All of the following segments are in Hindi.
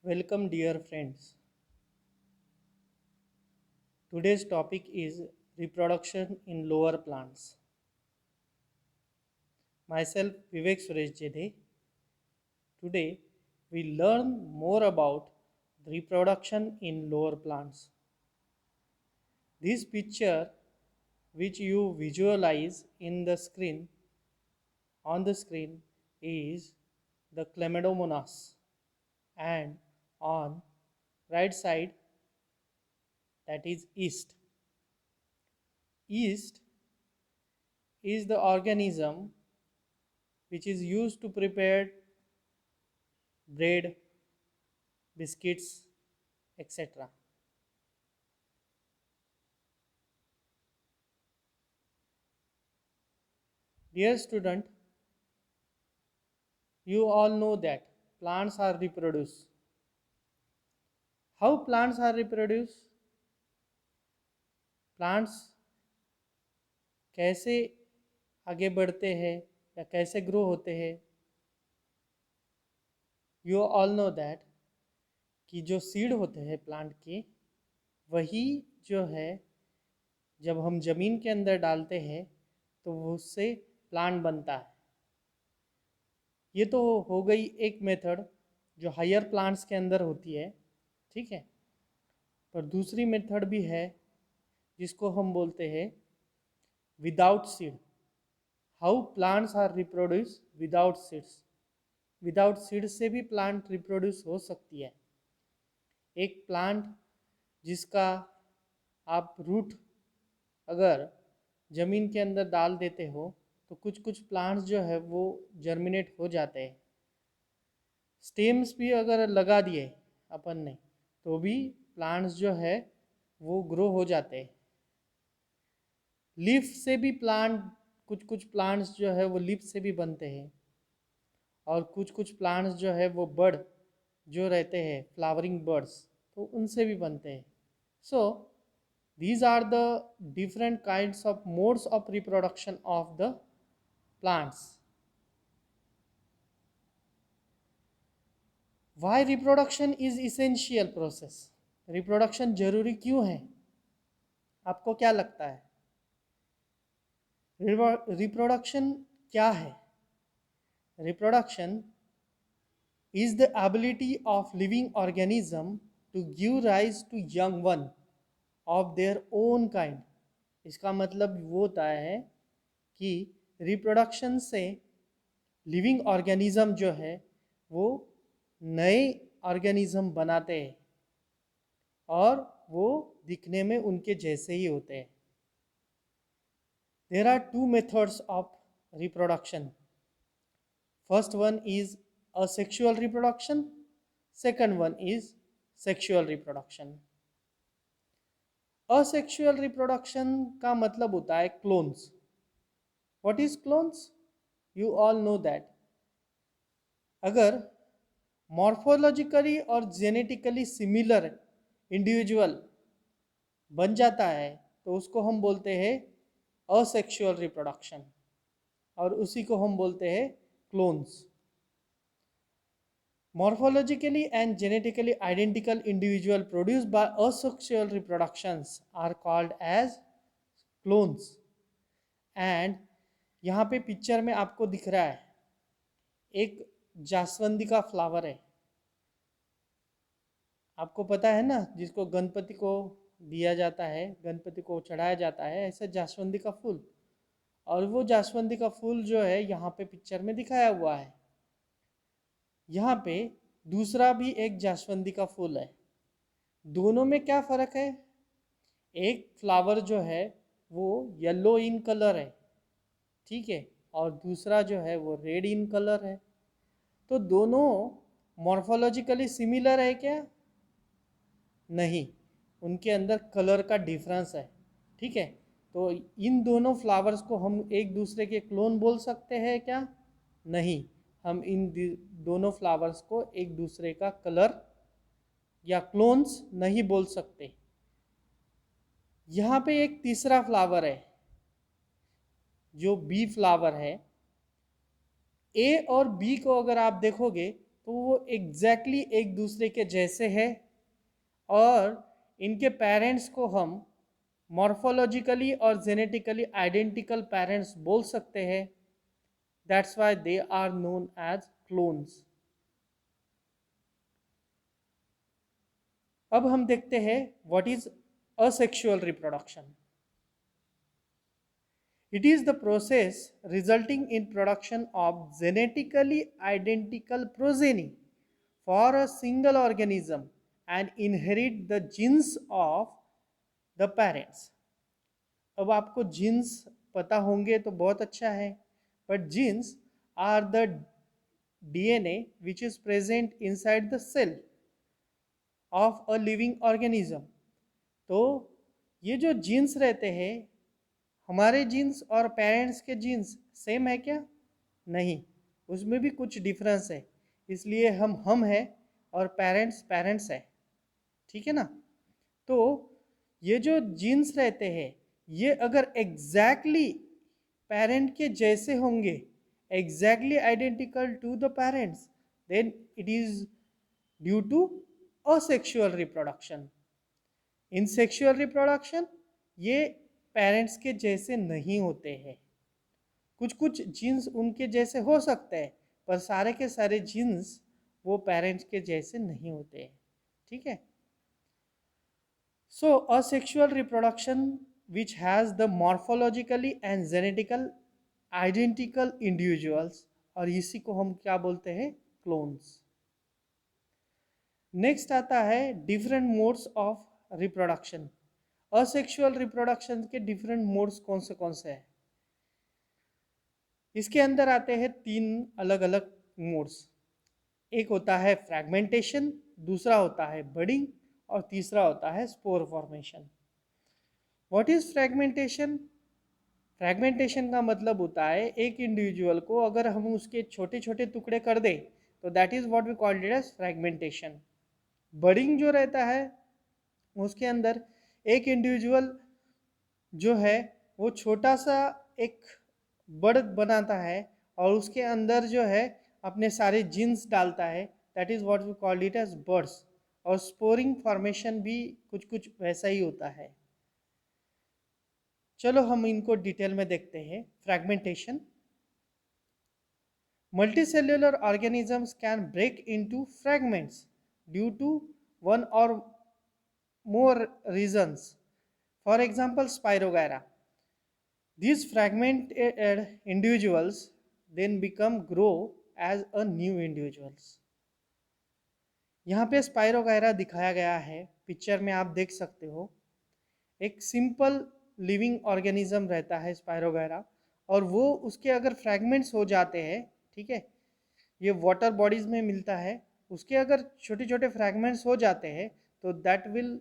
Welcome, dear friends. Today's topic is reproduction in lower plants. Myself, Vivek Suresh Jede. Today, we learn more about reproduction in lower plants. This picture, which you visualize on the screen, is the Chlamydomonas, and on right side, that is yeast. Yeast is the organism which is used to prepare bread, biscuits, etc. Dear student, you all know that plants are reproduced. How plants are reproduced? Plants कैसे आगे बढ़ते हैं या कैसे ग्रो होते हैं? यू ऑल नो दैट कि जो सीड होते हैं प्लांट के, वही जो है जब हम ज़मीन के अंदर डालते हैं तो उससे प्लांट बनता है। ये तो हो गई एक मेथड जो हायर प्लांट्स के अंदर होती है, ठीक है। पर दूसरी मेथड भी है जिसको हम बोलते हैं without seed. How plants are reproduce without seeds. Without seed से भी प्लांट रिप्रोड्यूस हो सकती है। एक प्लांट जिसका आप रूट अगर ज़मीन के अंदर डाल देते हो तो कुछ कुछ प्लांट्स जो है वो जर्मिनेट हो जाते हैं। स्टेम्स भी अगर लगा दिए अपन ने तो भी प्लांट्स जो है वो ग्रो हो जाते हैं। लीफ से भी प्लांट, कुछ कुछ प्लांट्स जो है वो लीफ से भी बनते हैं, और कुछ कुछ प्लांट्स जो है वो बर्ड जो रहते हैं, फ्लावरिंग बर्ड्स, तो उनसे भी बनते हैं। सो these are the different kinds of modes of reproduction of the plants. Why reproduction is essential process? Reproduction जरूरी क्यों है? आपको क्या लगता है? रिप्रोडक्शन क्या है? Reproduction is the ability of living organism to give rise to young one of their own kind. इसका मतलब वो होता है कि रिप्रोडक्शन से लिविंग ऑर्गेनिज्म जो है वो नए ऑर्गेनिज्म बनाते हैं और वो दिखने में उनके जैसे ही होते हैं। There are two methods of reproduction. First one is asexual reproduction. Second one is sexual reproduction. Asexual reproduction का मतलब होता है clones. What is clones? You all know that. अगर मॉर्फोलॉजिकली और जेनेटिकली सिमिलर इंडिविजुअल बन जाता है तो उसको हम बोलते हैं असेक्सुअल रिप्रोडक्शन, और उसी को हम बोलते हैं clones. Morphologically and genetically identical individual produced by asexual reproductions are called as clones. And यहाँ पे पिक्चर में आपको दिख रहा है एक जास्वंदी का फ्लावर है। आपको पता है ना, जिसको गणपति को दिया जाता है, गणपति को चढ़ाया जाता है, ऐसा जास्वंदी का फूल। और वो जास्वंदी का फूल जो है यहाँ पे पिक्चर में दिखाया हुआ है। यहाँ पे दूसरा भी एक जास्वंदी का फूल है। दोनों में क्या फ़र्क है? एक फ्लावर जो है वो येलो इन कलर है, ठीक है, और दूसरा जो है वो रेड इन कलर है। तो दोनों मॉर्फोलॉजिकली सिमिलर है क्या? नहीं, उनके अंदर कलर का डिफरेंस है, ठीक है। तो इन दोनों फ्लावर्स को हम एक दूसरे के क्लोन बोल सकते हैं क्या? नहीं, हम इन दोनों फ्लावर्स को एक दूसरे का कलर या क्लोन्स नहीं बोल सकते। यहाँ पे एक तीसरा फ्लावर है जो बी फ्लावर है। ए और बी को अगर आप देखोगे तो वो एग्जैक्टली एक दूसरे के जैसे है, और इनके पेरेंट्स को हम मॉर्फोलॉजिकली और जेनेटिकली आइडेंटिकल पेरेंट्स बोल सकते हैं. That's why they are known as clones. अब हम देखते हैं what is asexual reproduction. It is the process resulting in production of genetically identical progeny for a single organism and inherit the genes of the parents. अब आपको जीन्स पता होंगे तो बहुत अच्छा है, but genes are the DNA which is present inside the cell of a living organism. तो ये जो जीन्स रहते हैं, हमारे जीन्स और पेरेंट्स के जीन्स सेम है क्या? नहीं, उसमें भी कुछ डिफरेंस है. इसलिए हम है और पेरेंट्स पेरेंट्स है. ठीक है ना? तो ये जो जीन्स रहते हैं, ये अगर एग्जैक्टली पेरेंट के जैसे होंगे, exactly identical to the parents, then it is due to asexual reproduction. In sexual reproduction ये पेरेंट्स के जैसे नहीं होते हैं. कुछ कुछ जीन्स उनके जैसे हो सकते हैं, पर सारे के सारे जीन्स वो पेरेंट्स के जैसे नहीं होते हैं. ठीक है? So asexual reproduction which has the morphologically and genetical identical individuals, और इसी को हम क्या बोलते हैं? क्लोन्स. नेक्स्ट आता है different modes of reproduction. Asexual reproduction के डिफरेंट मोड्स कौन से हैं? इसके अंदर आते हैं 3 अलग अलग मोड्स. एक होता है फ्रैगमेंटेशन, दूसरा होता है बडिंग, और तीसरा होता है spore formation. What is fragmentation? Fragmentation का मतलब होता है एक इंडिविजुअल को अगर हम उसके छोटे छोटे टुकड़े कर दें तो that is what we called it as fragmentation. Budding जो रहता है उसके अंदर एक इंडिविजुअल जो है वो छोटा सा एक बर्ड बनाता है और उसके अंदर जो है अपने सारे जीन्स डालता है. That is what we called it as birds. और स्पोरिंग फॉर्मेशन भी कुछ कुछ वैसा ही होता है. चलो हम इनको डिटेल में देखते हैं. Fragmentation. Multicellular organisms can break into fragments due to one or more reasons. For example, Spirogyra. These fragmented individuals then grow as a new individuals. यहाँ पे स्पाइरोगायरा दिखाया गया है, पिक्चर में आप देख सकते हो. एक सिंपल लिविंग ऑर्गेनिज्म रहता है स्पाइरोगायरा, और वो उसके अगर फ्रैगमेंट्स हो जाते हैं, ठीक है, ये वाटर बॉडीज में मिलता है, उसके अगर छोटे छोटे फ्रैगमेंट्स हो जाते हैं तो that will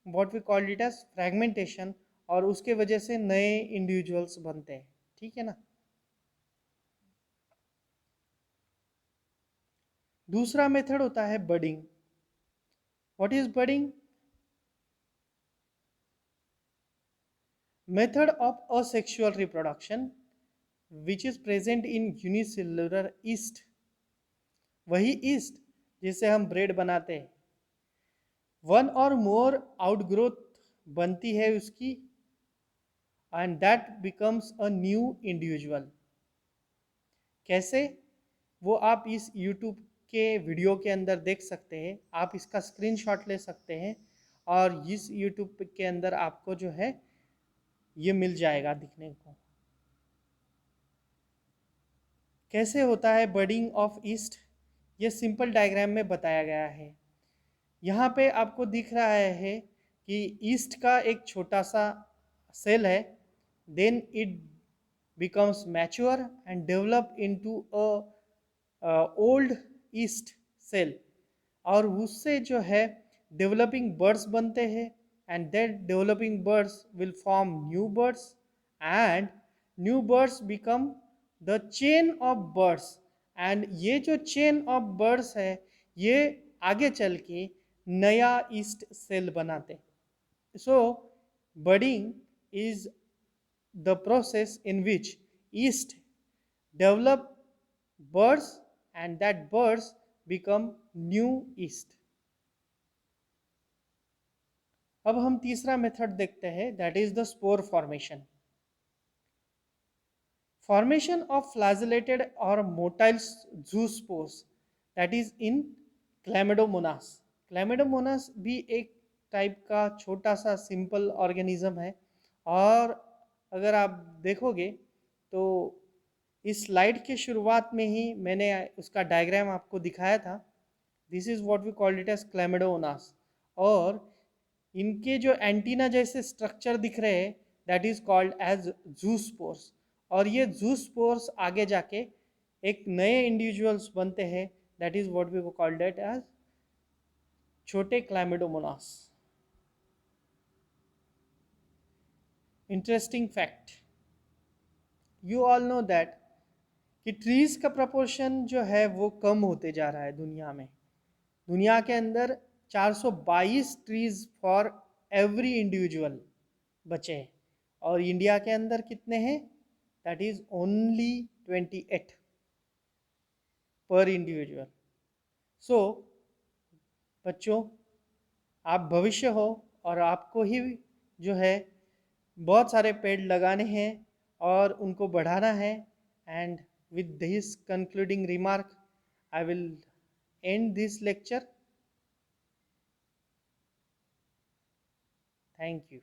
what we called it as fragmentation, और उसके वजह से नए इंडिविजुअल्स बनते हैं. ठीक है ना? दूसरा मेथड होता है budding. What is budding? Method of asexual reproduction which is present in unicellular east. वही ईस्ट जिससे हम ब्रेड बनाते हैं. वन और मोर आउटग्रोथ बनती है उसकी, and that becomes a new individual. कैसे? वो आप इस YouTube के वीडियो के अंदर देख सकते हैं. आप इसका स्क्रीनशॉट ले सकते हैं और इस YouTube के अंदर आपको जो है ये मिल जाएगा दिखने को. कैसे होता है बर्डिंग ऑफ ईस्ट? ये सिंपल डायग्राम में बताया गया है. यहाँ पे आपको दिख रहा है कि ईस्ट का एक छोटा सा सेल है, then it becomes mature and develop into a old yeast cell, और उससे जो है developing birds बनते हैं, and that developing birds will form new birds, and new birds become the chain of birds, and ये जो chain of birds है ये आगे चल के नया ईस्ट सेल बनाते. So budding is the process in which yeast develop birds, and that birds become new yeast. अब हम तीसरा मेथड देखते हैं, that is the spore formation. Formation of flagellated और motile zoospores, that is in Chlamydomonas. Chlamydomonas भी एक टाइप का छोटा सा सिंपल ऑर्गेनिज्म है, और अगर आप देखोगे तो इस स्लाइड के शुरुआत में ही मैंने उसका डायग्राम आपको दिखाया था। This is what we called it as Chlamydomonas. और इनके जो एंटीना जैसे स्ट्रक्चर दिख रहे हैं, that is called as zoospores. और ये जूस्पोर्स आगे जाके एक नए इंडिविजुअल्स बनते हैं, that is what we called it as छोटे Chlamydomonas. Interesting fact, you all know that कि ट्रीज का प्रपोर्शन जो है वो कम होते जा रहा है दुनिया में। दुनिया के अंदर 422 ट्रीज फॉर एवरी इंडिविजुअल बचे हैं, और इंडिया के अंदर कितने हैं? दैट इज ओनली 28 पर इंडिविजुअल। सो बच्चों, आप भविष्य हो और आपको ही जो है बहुत सारे पेड़ लगाने हैं और उनको बढ़ाना है। And with this concluding remark, I will end this lecture. Thank you.